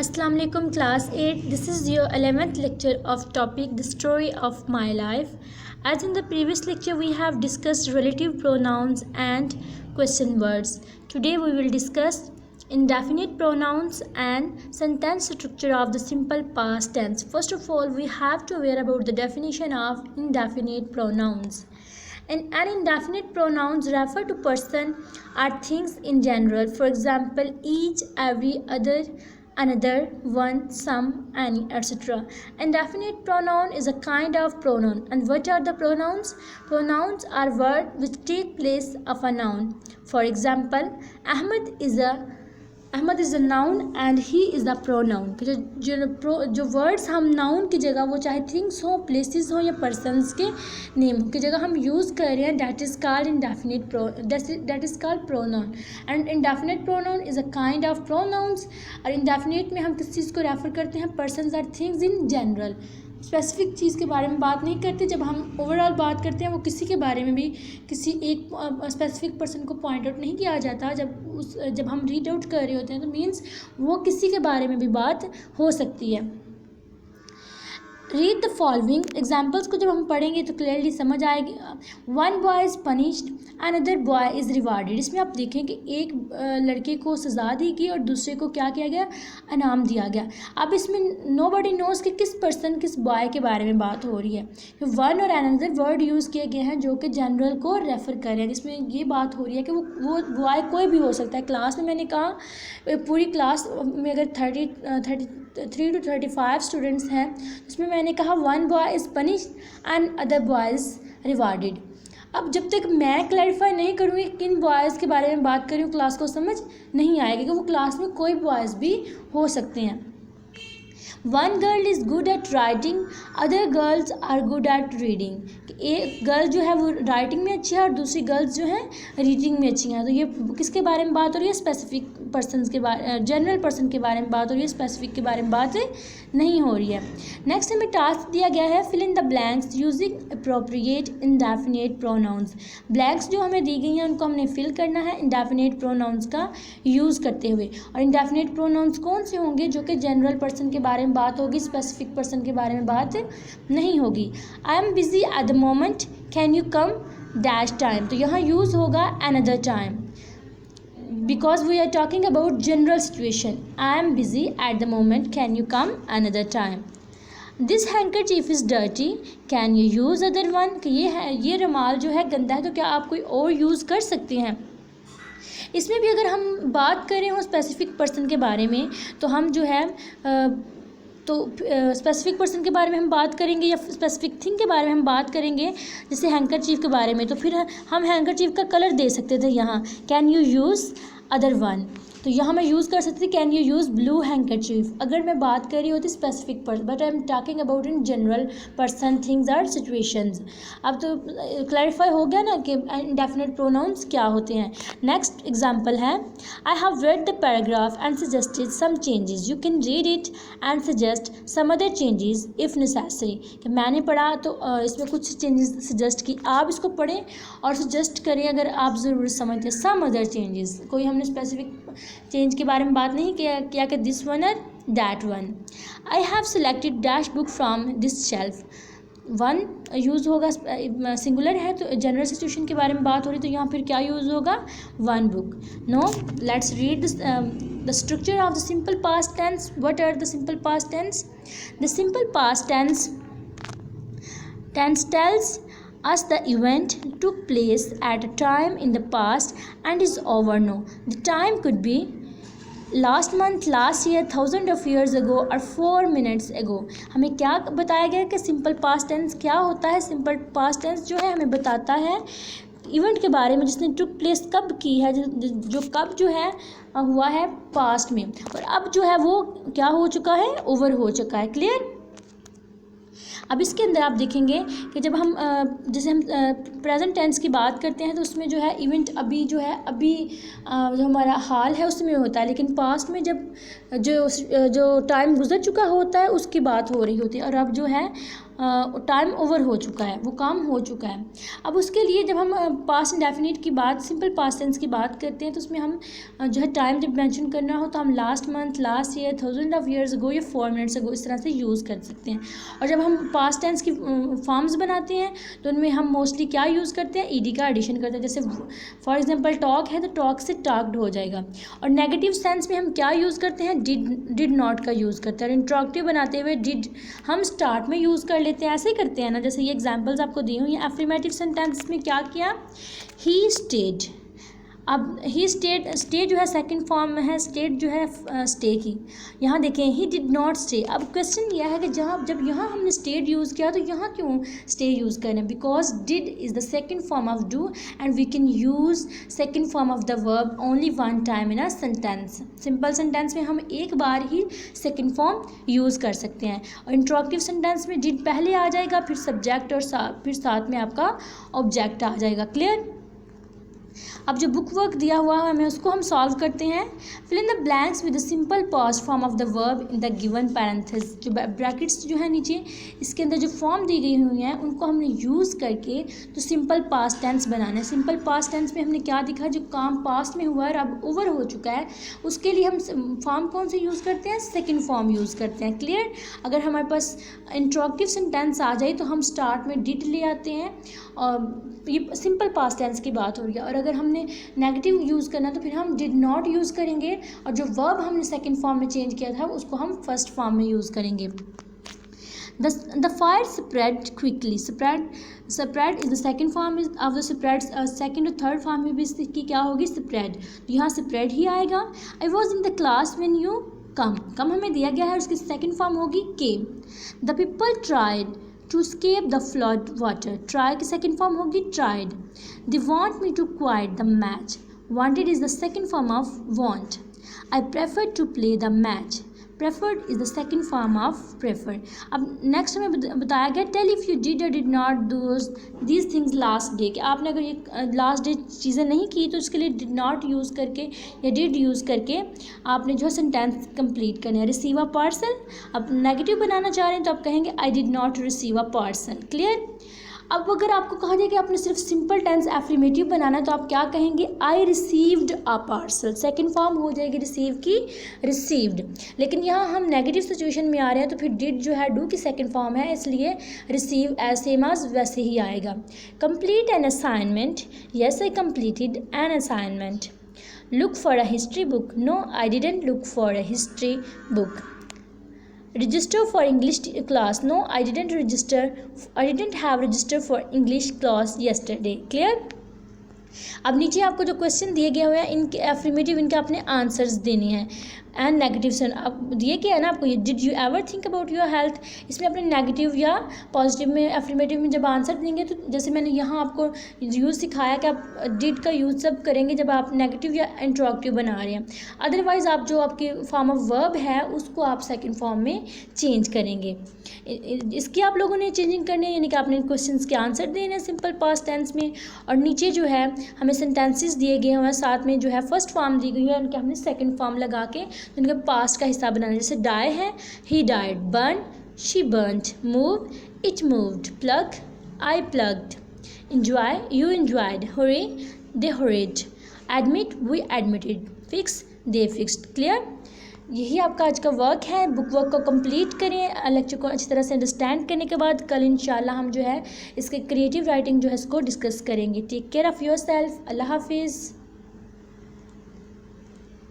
Assalamu alaikum class 8. This is your 11th lecture of topic the story of my life. As in the previous lecture we have discussed relative pronouns and question words. Today we will discuss indefinite pronouns and sentence structure of the simple past tense. First of all we have to aware about the definition of indefinite pronouns. And indefinite pronouns refer to person or things in general. For example, each, every, other, another, one, some, any, etc. Indefinite pronoun is a kind of pronoun. And what are the pronouns? Pronouns are words which take place of a noun. For example, Ahmad is a noun and he is the pronoun. जो words हम noun की जगह वो चाहे things हो, places हो या persons के नेम की जगह हम यूज़ कर रहे हैं, that is called pronoun. And indefinite pronoun is a kind of pronouns. और इंडेफिनिट में हम किस चीज़ को रेफर करते हैं? पर्सन्स और थिंग्स इन जनरल. स्पेसिफिक चीज़ के बारे में बात नहीं करते. जब हम ओवरऑल बात करते हैं वो किसी के बारे में भी किसी एक स्पेसिफिक पर्सन को पॉइंट आउट नहीं किया जाता. जब हम रीड आउट कर रहे होते हैं तो मीन्स वो किसी के बारे में भी बात हो सकती है. रीड द फॉलोइंग एग्जाम्पल्स को जब हम पढ़ेंगे तो क्लियरली समझ आएगी. One boy is punished another boy is rewarded. इसमें आप देखें कि एक लड़के को सज़ा दी गई और दूसरे को क्या किया गया? इनाम दिया गया. अब इसमें नो बडी नोज़ कि किस पर्सन किस बॉय के बारे में बात हो रही है. वन और अनदर वर्ड यूज़ किए गए हैं जो कि जनरल को रेफ़र कर रहे हैं, जिसमें ये बात हो रही है कि वो बॉय कोई भी हो सकता है. क्लास में मैंने कहा पूरी क्लास में अगर 33 to 35 स्टूडेंट्स हैं, इसमें मैंने कहा one boy is punished and other boy is rewarded. अब जब तक मैं क्लैरिफाई नहीं करूँगी किन बॉयज़ के बारे में बात कर रही हूँ क्लास को समझ नहीं आएगी कि वो क्लास में कोई बॉयज़ भी हो सकते हैं. One girl is good at writing other girls are good at reading. एक गर्ल जो है वो राइटिंग में अच्छी है और दूसरी गर्ल्स जो हैं रीडिंग में अच्छी हैं. तो ये किसके बारे में बात हो रही है? स्पेसिफिक पर्सनस के बारे, जनरल पर्सन के बारे में बात हो रही है, स्पेसिफिक के बारे में बात नहीं हो रही है. नेक्स्ट हमें टास्क दिया गया है fill in the blanks using appropriate indefinite pronouns. Blanks जो हमें दी गई हैं उनको हमने फिल करना है इंडेफिनिट प्रोनाउंस का यूज़ करते हुए. और इंडेफिनिट प्रोनाउंस कौन से होंगे? जो कि जनरल पर्सन के बारे में बात होगी, स्पेसिफिक पर्सन के बारे में बात नहीं होगी. I am busy at the moment, can you come dash time. तो यहाँ यूज़ होगा another time because we are talking about general situation. I am busy at the moment, can you come another time. This handkerchief is dirty, can you use other one. कि ये रुमाल जो है गंदा है तो क्या आप कोई और यूज़ कर सकते हैं. इसमें भी अगर हम बात करें हो स्पेसिफिक पर्सन के बारे में तो हम जो है तो स्पेसिफिक पर्सन के बारे में हम बात करेंगे या स्पेसिफिक थिंग के बारे में हम बात करेंगे, जैसे हैंकरचीफ के बारे में. तो फिर हम हैंकरचीफ का कलर दे सकते थे यहाँ, can you use other one. तो यहाँ मैं यूज़ कर सकती थी can you use blue handkerchief अगर मैं बात कर रही होती specific person. But I am talking about in general person things or situations. अब तो क्लैरिफाई हो गया ना कि इंडेफिनिट प्रोनाउंस क्या होते हैं. नेक्स्ट एग्जांपल है I have read the paragraph and suggested some changes. You can read it and suggest some other changes if necessary. कि मैंने पढ़ा तो इसमें कुछ चेंजेस सजेस्ट की, आप इसको पढ़ें और सजेस्ट करें अगर आप ज़रूर समझते हैं. सम अदर चेंजेस, कोई हमने स्पेसिफिक चेंज के बारे में बात नहीं किया कि दिस वन और that one. I have selected dash book from this shelf. One use होगा, सिंगुलर है तो जनरल सिचुएशन के बारे में बात हो रही तो यहाँ फिर क्या यूज़ होगा? One book. No, let's read the structure of the simple past tense. What are the simple past tense? The simple past tense tells us the event took place at a time in the past and is over now. The time could be last month, last year, thousands of years ago or 4 minutes ago. हमें क्या बताया गया कि simple past tense क्या होता है? Simple past tense जो है हमें बताता है इवेंट के बारे में जिसने टुक प्लेस कब की है, जो कब जो है हुआ है पास्ट में, और अब जो है वो क्या हो चुका है? ओवर हो चुका है. क्लियर? अब इसके अंदर आप देखेंगे कि जब हम जैसे हम प्रेजेंट टेंस की बात करते हैं तो उसमें जो है इवेंट अभी जो है अभी जो हमारा हाल है उसमें होता है, लेकिन पास्ट में जब जो टाइम गुजर चुका होता है उसकी बात हो रही होती है, और अब जो है टाइम ओवर हो चुका है, वो काम हो चुका है। अब उसके लिए जब हम पास्ट इंडेफिनिट की बात, सिंपल पास्ट टेंस की बात करते हैं तो उसमें हम जो है टाइम जब मेंशन करना हो तो हम last month, last year, 1000 of years ago या 4 मिनट्स अगो इस तरह से यूज़ कर सकते हैं। और जब हम पास्ट टेंस की फॉर्म्स बनाते हैं तो उनमें हम मोस्टली क्या यूज़ करते हैं, ईडी का एडिशन करते हैं। जैसे फॉर एग्जांपल टॉक है तो टॉक से टॉक्ड हो जाएगा। और नेगेटिव सेंस में हम क्या यूज़ करते हैं, डिड नॉट का यूज़ करते हैं। और इंट्रोगेटिव बनाते हुए डिड हम स्टार्ट में यूज़ कर लेते हैं, ऐसे ही करते हैं ना। जैसे ये एग्जांपल्स आपको दी हुई हैं। एफर्मेटिव सेंटेंस में क्या किया, ही स्टेड। अब ही स्टे जो है सेकंड फॉर्म में है, स्टेट जो है स्टे की। यहाँ देखें ही डिड नॉट स्टे। अब क्वेश्चन यह है कि जब यहाँ हमने स्टेट यूज़ किया तो यहाँ क्यों स्टे यूज़ करें, because did is the second form of do and we can use second form of the verb only one time in a sentence. Simple sentence में हम एक बार ही सेकंड फॉर्म यूज़ कर सकते हैं। और इंट्रोगेटिव सेंटेंस में डिड पहले आ जाएगा, फिर सब्जेक्ट और फिर साथ में आपका ऑब्जेक्ट आ जाएगा। क्लियर। अब जो बुक वर्क दिया हुआ है हमें उसको हम सॉल्व करते हैं। Fill in the blanks with the simple past form of the verb in the given parenthesis. जो ब्रैकेट्स जो है नीचे इसके अंदर जो फॉर्म दी गई हुई हैं उनको हमने यूज़ करके तो सिंपल पास्ट टेंस बनाना है। सिंपल पास्ट टेंस में हमने क्या दिखा, जो काम पास्ट में हुआ है अब ओवर हो चुका है, उसके लिए हम फॉर्म कौन से यूज़ करते हैं, सेकेंड फॉर्म यूज़ करते हैं। क्लियर। अगर हमारे पास इंट्रोगेटिव सेंटेंस आ जाए तो हम स्टार्ट में डिड ले आते हैं और ये सिंपल पास्ट टेंस की बात हो रही है। और अगर हमने नेगेटिव यूज़ करना तो फिर हम डिड नॉट यूज़ करेंगे और जो वर्ब हमने सेकंड फॉर्म में चेंज किया था उसको हम फर्स्ट फॉर्म में यूज़ करेंगे। The fire spread quickly. Spread is the second form of the spread. Second और थर्ड फॉर्म में भी इसकी क्या होगी, spread। तो यहाँ spread ही आएगा। I was in the class when you come हमें दिया गया है, उसकी सेकंड फॉर्म होगी came। The people tried to escape the flood water। try की सेकंड फॉर्म होगी tried। They want me to quit the match। wanted is the second form of want। I prefer to play the match। preferred is the second form of prefer। अब next हमें बताया गया tell if you did or did not do these things last day, कि आपने अगर ये last day चीज़ें नहीं की तो उसके लिए डिड नॉट यूज़ करके या डिड यूज़ करके आपने जो सेंटेंस कंप्लीट करना है। रिसीव अ पार्सल, अब नेगेटिव बनाना चाह रहे हैं तो आप कहेंगे I did not receive a parcel. Clear. अब अगर आपको कहा जाए कि आपने सिर्फ सिंपल टेंस एफर्मेटिव बनाना है तो आप क्या कहेंगे, I received a parcel. Second form हो जाएगी रिसीव की रिसीव्ड। लेकिन यहाँ हम नेगेटिव सिचुएशन में आ रहे हैं तो फिर डिड जो है डू की सेकंड फॉर्म है, इसलिए रिसीव एज सेम एज वैसे ही आएगा। Complete an assignment, yes I completed an assignment. Look for a history book, no I didn't look for a history book. Register for English class, no I didn't have register for English class yesterday। Clear। अब नीचे आपको जो question दिए गए हुए हैं इनके affirmative इनके अपने आंसर्स देने हैं एंड नेगेटिव से अब दिए क्या है ना आपको, ये did you ever think about your health, इसमें अपने नेगेटिव या पॉजिटिव में एफर्मेटिव में जब आंसर देंगे तो जैसे मैंने यहाँ आपको यूज़ सिखाया कि आप डिड का यूज़ सब करेंगे जब आप नेगेटिव या इंट्रोगेटिव बना रहे हैं। अदरवाइज़ आप जो आपकी फॉर्म ऑफ वर्ब है उसको आप सेकेंड फॉर्म में चेंज करेंगे। इसकी आप लोगों ने चेंजिंग करनी है, यानी कि आपने क्वेश्चन के आंसर देने हैं सिंपल पास्ट टेंस में। और नीचे जो है हमें सेंटेंसेस दिए गए हैं, साथ में जो है फर्स्ट फॉर्म दी गई है उनके हमने सेकंड फॉर्म लगा के उनके पास्ट का हिस्सा बनाना है। जैसे डाई है he died, burn she burned, move it moved, plug I plugged, enjoy you enjoyed, hurry they hurried, admit we admitted, fix they fixed. Clear. यही आपका आज का वर्क है। बुक वर्क को कंप्लीट करें। लेक्चर को अच्छी तरह से अंडरस्टैंड करने के बाद कल इंशाल्लाह हम जो है इसके क्रिएटिव राइटिंग जो है इसको डिस्कस करेंगे। Take care of your yourself हाफिज़।